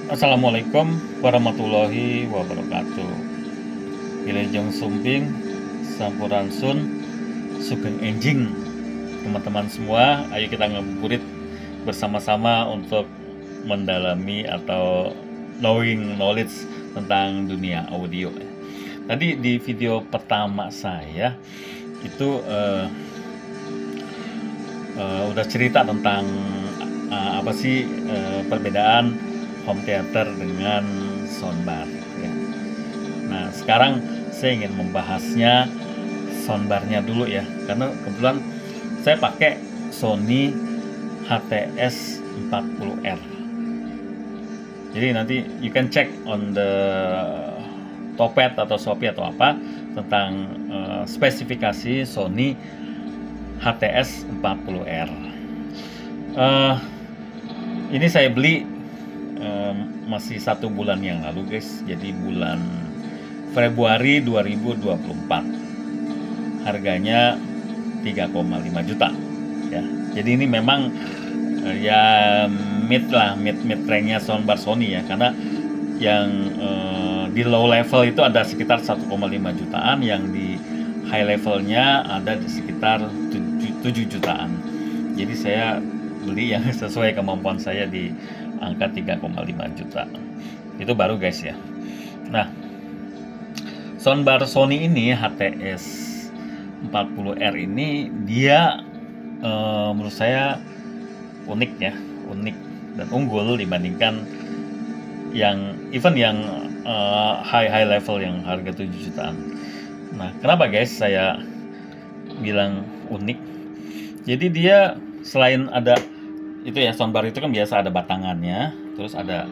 Assalamualaikum warahmatullahi wabarakatuh. Wilujeng Sumping, Sampurasun, Sugeng Enjing. Teman-teman semua, ayo kita ngabuburit bersama-sama untuk mendalami atau knowledge tentang dunia audio. Tadi di video pertama saya itu udah cerita tentang apa sih perbedaan home theater dengan soundbar ya. Nah, sekarang saya ingin membahasnya soundbarnya dulu ya, karena kebetulan saya pakai Sony HTS 40R. Jadi nanti you can check on the Topet atau Shopee atau apa tentang spesifikasi Sony HTS 40R. Ini saya beli masih 1 bulan yang lalu guys, jadi bulan Februari 2024. Harganya 3,5 juta ya. Jadi ini memang ya mid ranknya soundbar Sony ya, karena yang di low level itu ada sekitar 1,5 jutaan, yang di high levelnya ada di sekitar 7 jutaan. Jadi saya beli yang sesuai kemampuan saya di angka 3,5 juta. Itu baru guys ya. Nah, soundbar Sony ini HTS 40R ini dia menurut saya unik ya, unik dan unggul dibandingkan yang high level yang harga 7 jutaan. Nah, kenapa guys saya bilang unik? Jadi dia selain ada itu ya, soundbar itu kan biasa ada batangannya, terus ada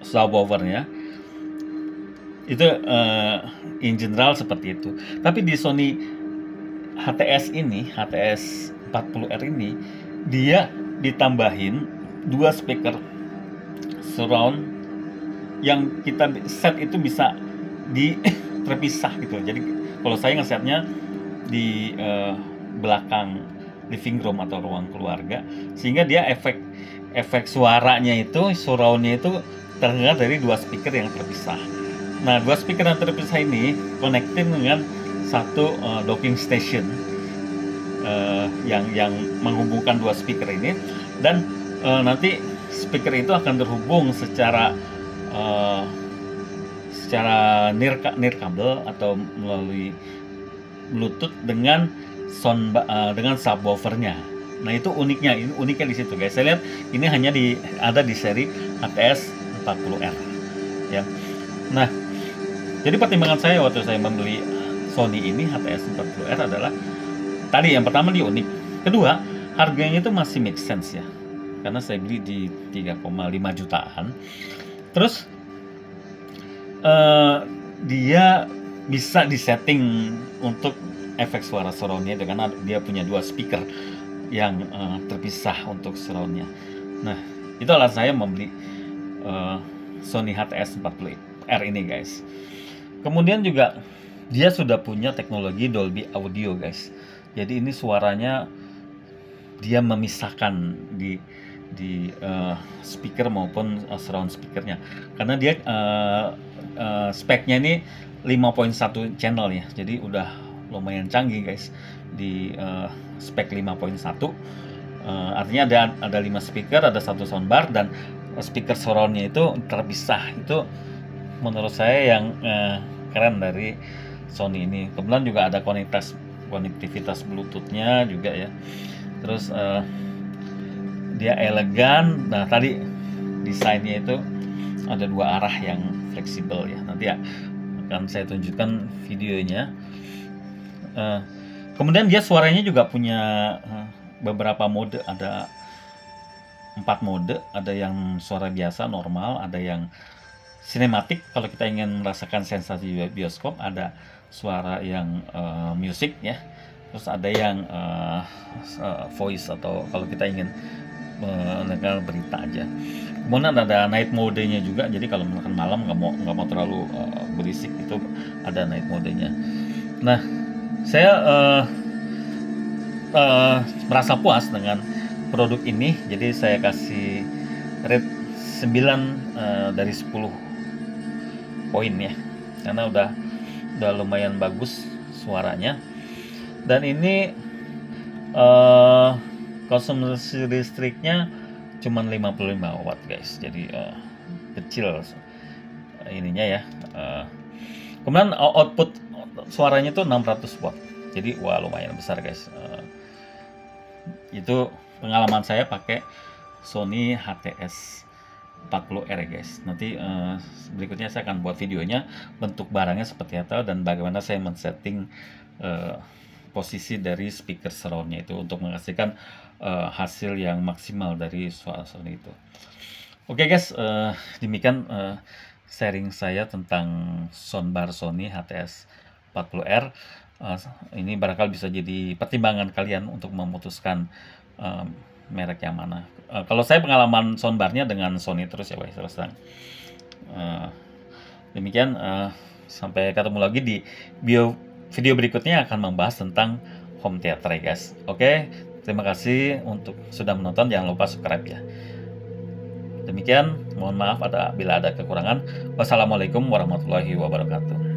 subwoofernya. Itu in general seperti itu. Tapi di Sony HTS 40R ini dia ditambahin 2 speaker surround yang kita set itu bisa terpisah gitu. Jadi kalau saya ngesetnya di belakang living room atau ruang keluarga, sehingga dia efek suaranya itu, surroundnya itu terdengar dari 2 speaker yang terpisah. Nah, 2 speaker yang terpisah ini connecting dengan satu docking station yang menghubungkan 2 speaker ini, dan nanti speaker itu akan terhubung secara near kabel atau melalui Bluetooth dengan subwoofernya. Nah, itu uniknya di situ guys. Saya lihat ini hanya ada di seri HTS 40R ya. Nah, jadi pertimbangan saya waktu saya membeli Sony ini HTS 40R adalah tadi yang pertama dia unik, kedua harganya itu masih make sense ya, karena saya beli di 3,5 jutaan. Terus dia bisa disetting untuk efek suara surroundnya itu, karena dia punya 2 speaker yang terpisah untuk surroundnya. Nah, itu alasan saya membeli Sony HTS 40R ini guys. Kemudian juga dia sudah punya teknologi Dolby Audio guys. Jadi ini suaranya dia memisahkan di speaker maupun surround speakernya, karena dia speknya ini 5.1 channel ya. Jadi udah lumayan canggih guys di spek 5.1. Artinya ada 5 speaker, ada 1 soundbar, dan speaker surroundnya itu terpisah. Itu menurut saya yang keren dari Sony ini. Kemudian juga ada konektivitas Bluetooth-nya juga ya. Terus dia elegan. Nah, tadi desainnya itu ada 2 arah yang fleksibel ya. Nanti ya akan saya tunjukkan videonya. Kemudian dia suaranya juga punya beberapa mode, ada 4 mode. Ada yang suara biasa normal, ada yang sinematik kalau kita ingin merasakan sensasi bioskop, ada suara yang musik ya, terus ada yang voice atau kalau kita ingin mendengar berita aja. Kemudian ada night mode-nya juga, jadi kalau misalkan malam nggak mau terlalu berisik, itu ada night mode-nya. Nah, saya merasa puas dengan produk ini, jadi saya kasih rate 9 dari 10 poin ya, karena udah lumayan bagus suaranya. Dan ini konsumsi listriknya cuman 55 watt guys, jadi kecil ininya ya. Kemudian output suaranya tuh 600 watt, jadi wah lumayan besar guys. Itu pengalaman saya pakai Sony HTS 40R guys. Nanti berikutnya saya akan buat videonya bentuk barangnya seperti apa dan bagaimana saya men-setting posisi dari speaker surroundnya itu untuk menghasilkan hasil yang maksimal dari suara Sony itu. Oke guys, demikian sharing saya tentang soundbar Sony HTS 40R. Ini barangkali bisa jadi pertimbangan kalian untuk memutuskan merek yang mana. Kalau saya pengalaman soundbarnya dengan Sony terus ya guys, terus terang. Demikian, sampai ketemu lagi di video berikutnya akan membahas tentang home theater ya guys. Oke, terima kasih untuk sudah menonton, jangan lupa subscribe ya. Demikian, mohon maaf bila ada kekurangan. Wassalamualaikum warahmatullahi wabarakatuh.